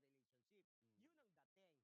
relationship. Yun ang dating. Di ba? Sa akin. Oo, di ba parang 100%. Edi, parang you were in a relationship. Di ba? Eh kaso, he backpedaled. Ang sad. Chika, ito ang nangyari dito, yung sinasabi ni Alex Brosas sa pananaw niya. Okay? Again, sa pananaw niya, hindi ito sa pananaw ni Paulo, hindi sa pananaw natin. Sa pananaw niya, umamin daw si Paulo sa relasyon nila ni Kimi. Okay? Yan yung pinupunto niya rito sa interview na to. They admitted. Okay? Kaya, nung sinabi to, na 100% umamin, okay, and then nag-backpedal, biglang bumawi, biglang kumambyo pabalik, biglang nag-deny. Okay? Pakinggan nyo to mga chika, nung si Paulo ay ikikinumpara kay Eko, biglang sinabi daw ni Paulo, I didn't admit anything. So, ang pinalalabas ni Alex Brosas, si Paulo, nung ikinumpara siya kay Eko, doon siya parang at let's say, naging emotionally affected. Parang nagalit or ayaw i-compare, nag-ego, nagtaas ng pride. Yun yung pinalalabas na konteksto dito. Okay, umamin, pero nung ikinumpara kay Eko, hindi nag-admit pala. So, tuloy natin to mga kachika. Kasi sinabi ko sa kanya, Before, when thank you you. answer 100%, that you are like parang Jericho. Thank you because in my book, the first guy, the first celebrity who admitted yung relationship issue was Jericho Rosales. And you are now the second one. And nag-backpedal si ano. Okay. Wala siyang sinabing umamin I did not admit. Sabi niya, I only said 100%. Question. I think people don't understand where the Jericho comparison came from. I think they have to understand. Ayan mga chika, yung sinasabi naman dito ni Alex Brosas yung salita or yung comparison with Jericho, kasi in-interview daw pala nito ni Alex Brosas si Jericho sa media ko naman ang The Lavender Fields. And si Eko, umami naman daw na silang dalawa ni Janine ay nagde-date. Okay? Umamin. Bright as day. Nagde-date kami. Di ba nagsabi ba si Eko doon ng 100% numbers or yung mga sabihin natin parang puzzling answers? Hindi naman eh. So, doon direktang umamin si Eko sa interview nila sa Lavender Fields.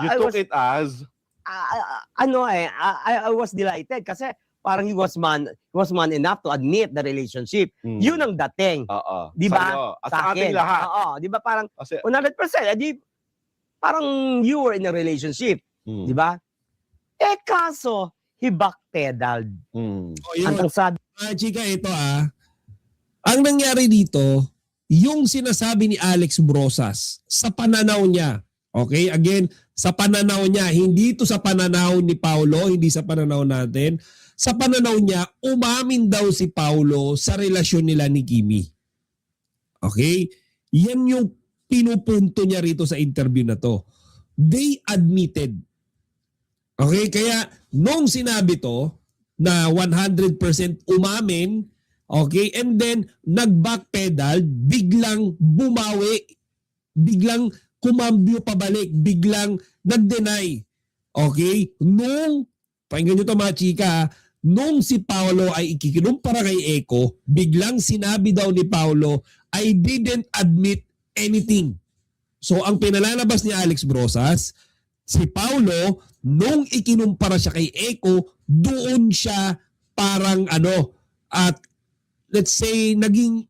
You took it as? I was delighted kasi parang he was man enough to admit the relationship. Yun ang dating. Di ba? Sa ating lahat. Di ba parang 100%. Edi, parang you were in a relationship. Di ba? Eh kaso, he backpedaled. Ang sad. Chika, ito ang nangyari dito, yung sinasabi ni Alex Brosas sa pananaw niya. Okay? Again, sa pananaw niya, hindi ito sa pananaw ni Paulo, hindi sa pananaw natin. Sa pananaw niya, umamin daw si Paulo sa relasyon nila ni Kimi. Okay? Yan yung pinupunto niya rito sa interview na to. They admitted. Okay? Kaya, nung sinabi to, na 100% umamin, okay, and then nag-backpedal, biglang bumawi, biglang kumambyo pabalik, biglang nag-deny. Okay? Pakinggan nyo to mga chika, nung si Paulo ay ikikinumpara kay Eko, biglang sinabi daw ni Paulo, I didn't admit anything. So ang pinalalabas ni Alex Brosas, si Paulo, nung ikinumpara siya kay Eko, doon siya parang at let's say, naging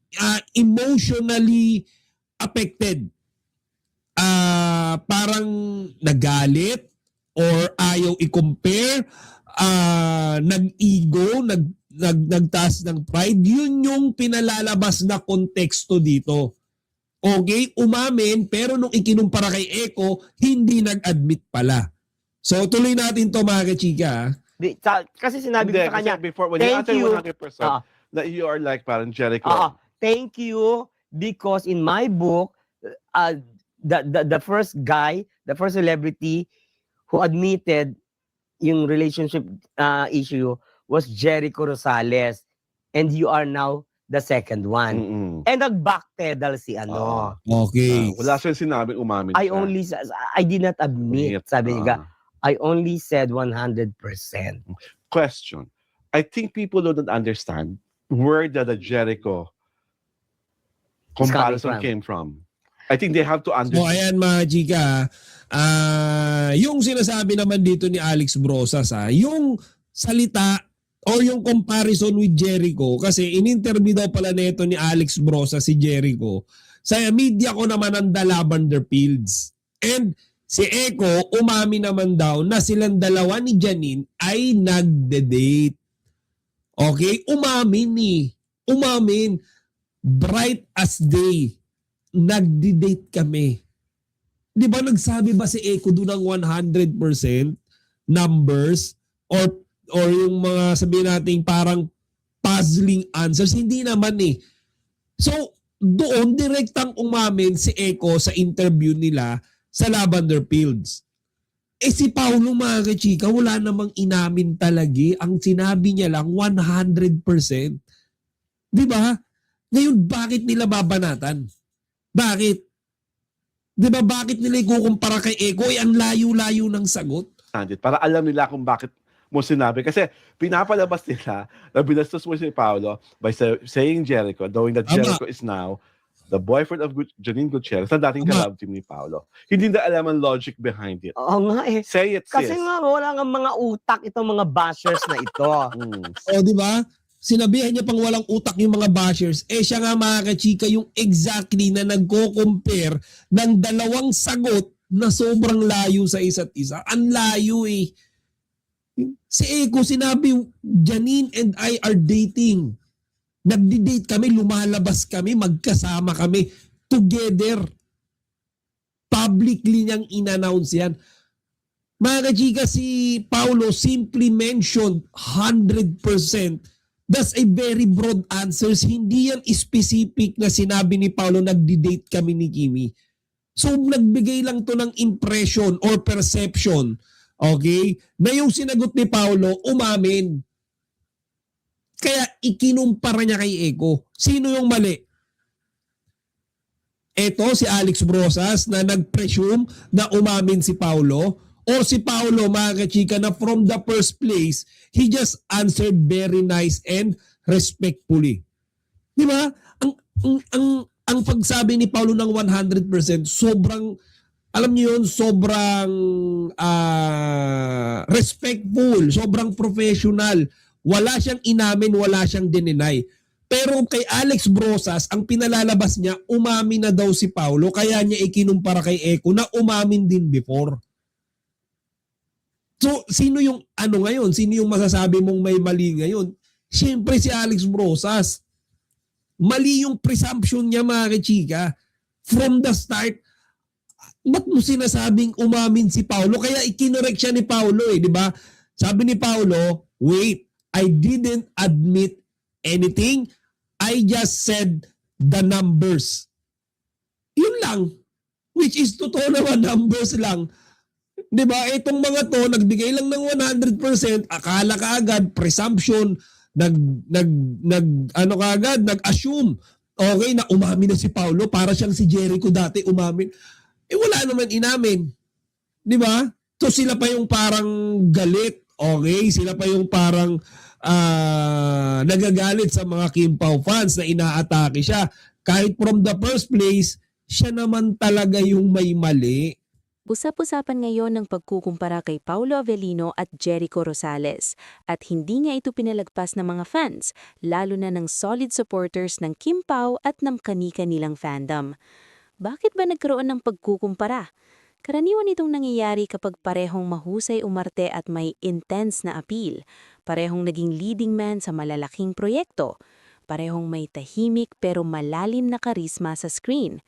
emotionally affected. Parang nagalit or ayaw i-compare, nag-ego, nagtaas ng pride. Yun yung pinalalabas na konteksto dito. Okay, umamin, pero nung ikinumpara kay Eko, hindi nag-admit pala. So, tuloy natin to mga kachika. Kasi sinabi ko sa kanya, before, when you answer 100%, that you are like parang Jericho. Thank you because in my book, the first guy, the first celebrity who admitted yung relationship issue was Jericho Rosales, and you are now the second one. Mm-mm. And nag-backpedal si ano. Okay. Wala siyang sinabing umamin siya. I did not admit. Sabi niya, I only said 100%. Question. I think people don't understand where the Jericho comparison came from. I think they have to So understand. ayan mga chika, yung sinasabi naman dito ni Alex Brosas, yung salita or yung comparison with Jericho, kasi in-interview daw pala nito ni Alex Brosas si Jericho sa media ko naman ang The Lavender Fields. And si Eko umami naman daw na silang dalawa ni Janine ay nagde-date. Okay? Umamin. Bright as day. Nagdi-date kami. Di ba nagsabi ba si Eko doon ng 100% numbers or yung mga sabihin natin parang puzzling answers? Hindi naman eh. So doon direktang umamin si Eko sa interview nila sa Lavender Fields. Si Paulo mga kachika, wala namang inamin talaga. Ang sinabi niya lang 100%. Di ba? Ngayon, bakit nila babanatan? Bakit? Di ba bakit nila ikukumpara kay Eko? Ang layo-layo ng sagot. Para alam nila kung bakit mo sinabi. Kasi pinapalabas nila na binastos mo si Paolo by saying Jericho, knowing that Jericho is now the boyfriend of Janine Gutierrez na dating ka-love team ni Paolo. Hindi na alam ang logic behind it. Oo nga eh. Say it, Kasi sis. nga wala nga mga utak itong mga bashers na ito. O di ba? Sinabihan niya pang walang utak yung mga bashers. Siya nga mga kachika yung exactly na nagko-compare ng dalawang sagot na sobrang layo sa isa't isa. Ang layo eh. Si Eko sinabi, Janine and I are dating. Nagdi-date kami, lumalabas kami, magkasama kami, together. Publicly niyang in-announce yan. Mga kachika, si Paulo simply mentioned 100%. That's a very broad answers. Hindi yan specific na sinabi ni Paulo nagdi-date kami ni Kimi. So nagbigay lang to ng impression or perception. Okay? Na yung sinagot ni Paulo, umamin. Kaya ikinumpara niya kay Eko. Sino yung mali? Ito si Alex Brosas na nag-presume na umamin si Paulo, or si Paulo mga kachika na from the first place, he just answered very nice and respectfully. Di ba? Ang pagsabi ni Paulo ng 100%, sobrang, alam niyo yun, sobrang respectful, sobrang professional. Wala siyang inamin, wala siyang dininay. Pero kay Alex Brosas, ang pinalalabas niya, umamin na daw si Paulo, kaya niya ikinumpara kay Eko na umamin din before. So, sino yung ano ngayon? Sino yung masasabi mong may mali ngayon? Siyempre si Alex Brosas. Mali yung presumption niya mga kachika. From the start, ba't mo sinasabing umamin si Paulo? Kaya ikinorek siya ni Paulo eh, di ba? Sabi ni Paulo, wait, I didn't admit anything. I just said the numbers. Yun lang. Which is totoo naman, numbers lang. Diba? Itong mga to, nagbigay lang ng 100%, akala ka agad, presumption, nag-assume, okay, na umamin na si Paulo, para siyang si Jericho dati umamin. Wala naman inamin. Diba? So sila pa yung parang galit, okay? Sila pa yung parang nagagalit sa mga Kim Pao fans na inaatake siya. Kahit from the first place, siya naman talaga yung may mali. Usap-usapan ngayon ng pagkukumpara kay Paulo Avellino at Jericho Rosales at hindi nga ito pinalagpas ng mga fans, lalo na ng solid supporters ng Kim Pao at ng kani-kanilang fandom. Bakit ba nagkaroon ng pagkukumpara? Karaniwan itong nangyayari kapag parehong mahusay umarte at may intense na appeal, parehong naging leading man sa malalaking proyekto, parehong may tahimik pero malalim na karisma sa screen.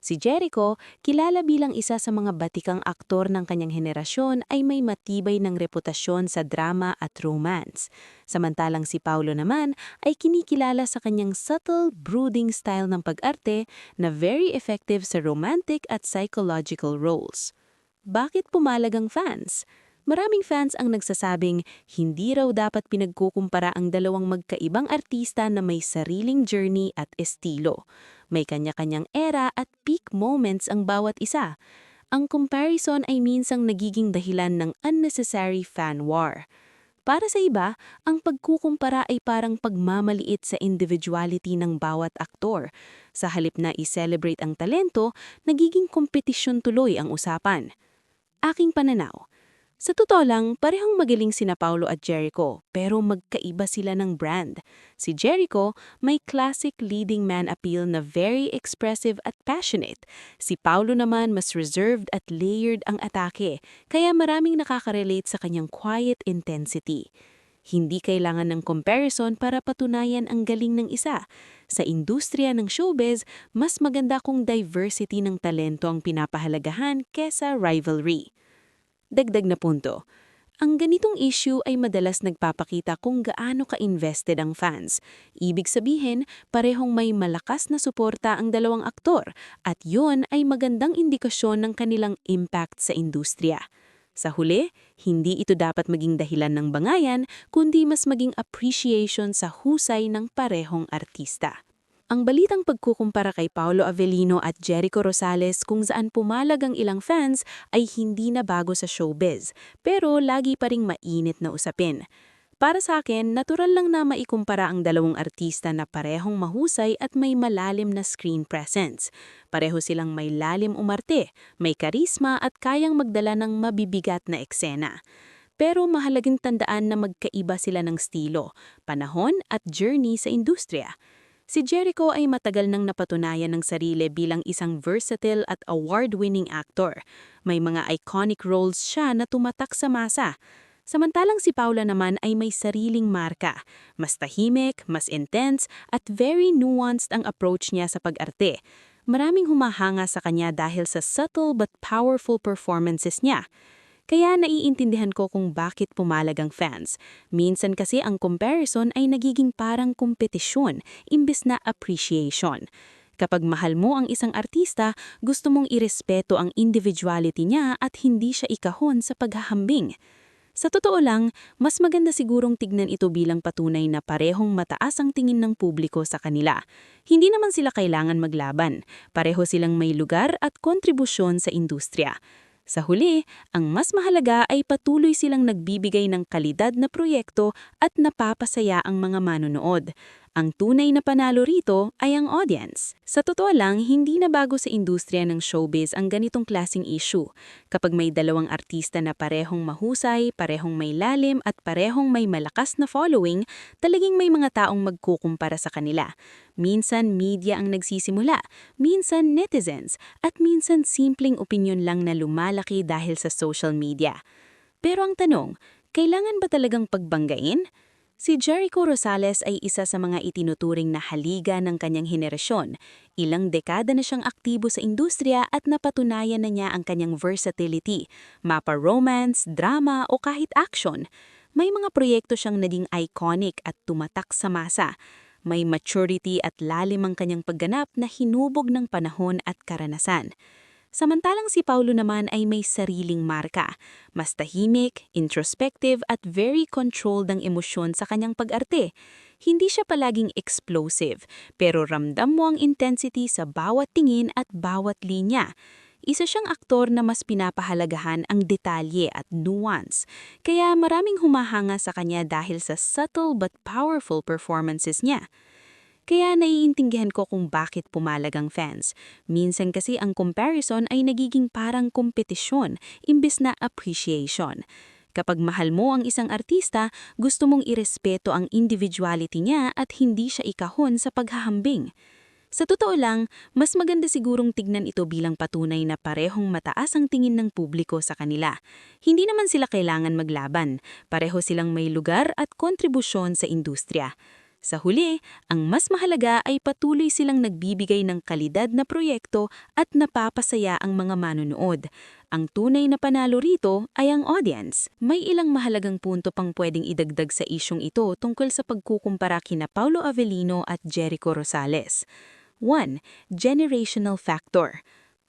Si Jericho, kilala bilang isa sa mga batikang aktor ng kanyang henerasyon, ay may matibay ng reputasyon sa drama at romance. Samantalang si Paulo naman ay kinikilala sa kanyang subtle, brooding style ng pag-arte na very effective sa romantic at psychological roles. Bakit pumalag ang fans? Maraming fans ang nagsasabing hindi raw dapat pinagkukumpara ang dalawang magkaibang artista na may sariling journey at estilo. May kanya-kanyang era at peak moments ang bawat isa. Ang comparison ay minsang nagiging dahilan ng unnecessary fan war. Para sa iba, ang pagkukumpara ay parang pagmamaliit sa individuality ng bawat aktor. Sa halip na i-celebrate ang talento, nagiging kompetisyon tuloy ang usapan. Aking pananaw. Sa totoo lang, parehong magaling sina Paulo at Jericho, pero magkaiba sila ng brand. Si Jericho may classic leading man appeal na very expressive at passionate. Si Paulo naman mas reserved at layered ang atake, kaya maraming nakaka-relate sa kanyang quiet intensity. Hindi kailangan ng comparison para patunayan ang galing ng isa. Sa industriya ng showbiz, mas maganda kung diversity ng talento ang pinapahalagahan kesa rivalry. Dagdag na punto. Ang ganitong issue ay madalas nagpapakita kung gaano ka-invested ang fans. Ibig sabihin, parehong may malakas na suporta ang dalawang aktor at yun ay magandang indikasyon ng kanilang impact sa industriya. Sa huli, hindi ito dapat maging dahilan ng bangayan, kundi mas maging appreciation sa husay ng parehong artista. Ang balitang pagkukumpara kay Paulo Avellino at Jericho Rosales kung saan pumalag ang ilang fans ay hindi na bago sa showbiz, pero lagi pa ring mainit na usapin. Para sa akin, natural lang na maikumpara ang dalawang artista na parehong mahusay at may malalim na screen presence. Pareho silang may lalim umarte, may karisma at kayang magdala ng mabibigat na eksena. Pero mahalagang tandaan na magkaiba sila ng estilo, panahon at journey sa industriya. Si Jericho ay matagal nang napatunayan ng sarili bilang isang versatile at award-winning actor. May mga iconic roles siya na tumatak sa masa. Samantalang si Paula naman ay may sariling marka. Mas tahimik, mas intense, at very nuanced ang approach niya sa pag-arte. Maraming humahanga sa kanya dahil sa subtle but powerful performances niya. Kaya naiintindihan ko kung bakit pumalag ang fans. Minsan kasi ang comparison ay nagiging parang kompetisyon, imbes na appreciation. Kapag mahal mo ang isang artista, gusto mong irespeto ang individuality niya at hindi siya ikahon sa paghahambing. Sa totoo lang, mas maganda sigurong tignan ito bilang patunay na parehong mataas ang tingin ng publiko sa kanila. Hindi naman sila kailangan maglaban. Pareho silang may lugar at kontribusyon sa industriya. Sa huli, ang mas mahalaga ay patuloy silang nagbibigay ng kalidad na proyekto at napapasaya ang mga manonood. Ang tunay na panalo rito ay ang audience. Sa totoo lang, hindi na bago sa industriya ng showbiz ang ganitong klaseng issue. Kapag may dalawang artista na parehong mahusay, parehong may lalim at parehong may malakas na following, talagang may mga taong magkukumpara sa kanila. Minsan media ang nagsisimula, minsan netizens, at minsan simpleng opinyon lang na lumalaki dahil sa social media. Pero ang tanong, kailangan ba talagang pagbanggain? Si Jericho Rosales ay isa sa mga itinuturing na haliga ng kanyang henerasyon. Ilang dekada na siyang aktibo sa industriya at napatunayan na niya ang kanyang versatility, mapa romance, drama o kahit action. May mga proyekto siyang naging iconic at tumatak sa masa. May maturity at lalim ang kanyang pagganap na hinubog ng panahon at karanasan. Samantalang si Paulo naman ay may sariling marka. Mas tahimik, introspective at very controlled ang emosyon sa kanyang pag-arte. Hindi siya palaging explosive, pero ramdam mo ang intensity sa bawat tingin at bawat linya. Isa siyang aktor na mas pinapahalagahan ang detalye at nuance. Kaya maraming humahanga sa kanya dahil sa subtle but powerful performances niya. Kaya naiintindihan ko kung bakit pumalag ang fans. Minsan kasi ang comparison ay nagiging parang kompetisyon, imbes na appreciation. Kapag mahal mo ang isang artista, gusto mong irespeto ang individuality niya at hindi siya ikahon sa paghahambing. Sa totoo lang, mas maganda sigurong tignan ito bilang patunay na parehong mataas ang tingin ng publiko sa kanila. Hindi naman sila kailangan maglaban, pareho silang may lugar at kontribusyon sa industriya. Sa huli, ang mas mahalaga ay patuloy silang nagbibigay ng kalidad na proyekto at napapasaya ang mga manonood. Ang tunay na panalo rito ay ang audience. May ilang mahalagang punto pang pwedeng idagdag sa isyong ito tungkol sa pagkukumpara kina Paulo Avellino at Jericho Rosales. 1. Generational factor.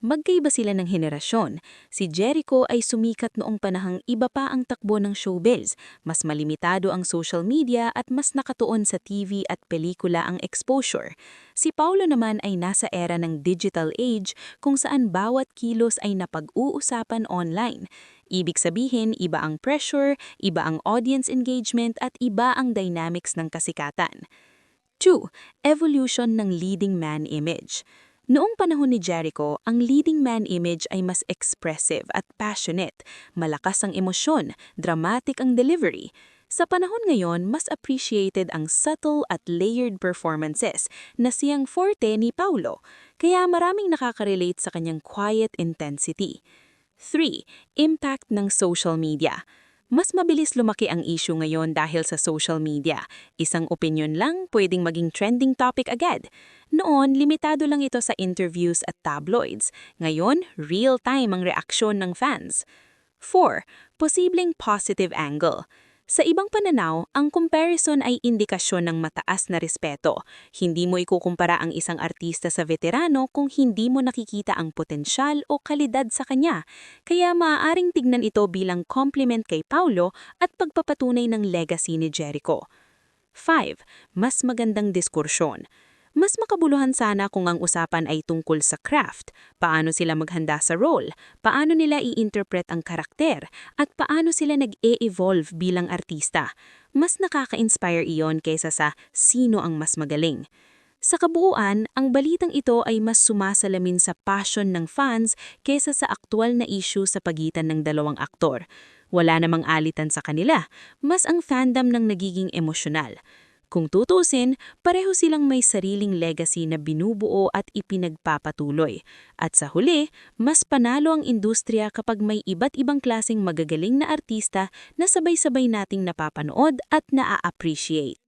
Magkaiba sila ng henerasyon. Si Jericho ay sumikat noong panahang iba pa ang takbo ng showbiz, mas malimitado ang social media at mas nakatuon sa TV at pelikula ang exposure. Si Paulo naman ay nasa era ng digital age kung saan bawat kilos ay napag-uusapan online. Ibig sabihin, iba ang pressure, iba ang audience engagement at iba ang dynamics ng kasikatan. 2. Evolution ng leading man image. Noong panahon ni Jericho, ang leading man image ay mas expressive at passionate, malakas ang emosyon, dramatic ang delivery. Sa panahon ngayon, mas appreciated ang subtle at layered performances na siyang forte ni Paulo, kaya maraming nakaka-relate sa kanyang quiet intensity. 3. Impact ng social media. Mas mabilis lumaki ang issue ngayon dahil sa social media. Isang opinion lang pwedeng maging trending topic agad. Noon, limitado lang ito sa interviews at tabloids. Ngayon, real-time ang reaksyon ng fans. 4. Posibleng positive angle. Sa ibang pananaw, ang comparison ay indikasyon ng mataas na respeto. Hindi mo ikukumpara ang isang artista sa veterano kung hindi mo nakikita ang potensyal o kalidad sa kanya. Kaya maaaring tignan ito bilang compliment kay Paulo at pagpapatunay ng legacy ni Jericho. 5. Mas magandang diskursyon. Mas makabuluhan sana kung ang usapan ay tungkol sa craft, paano sila maghanda sa role, paano nila i-interpret ang karakter, at paano sila nag-e-evolve bilang artista. Mas nakaka-inspire iyon kaysa sa sino ang mas magaling. Sa kabuuan, ang balitang ito ay mas sumasalamin sa passion ng fans kaysa sa aktwal na issue sa pagitan ng dalawang aktor. Wala namang alitan sa kanila, mas ang fandom ng nagiging emosyonal. Kung tutusin, pareho silang may sariling legacy na binubuo at ipinagpapatuloy. At sa huli, mas panalo ang industriya kapag may iba't ibang klaseng magagaling na artista na sabay-sabay nating napapanood at naa-appreciate.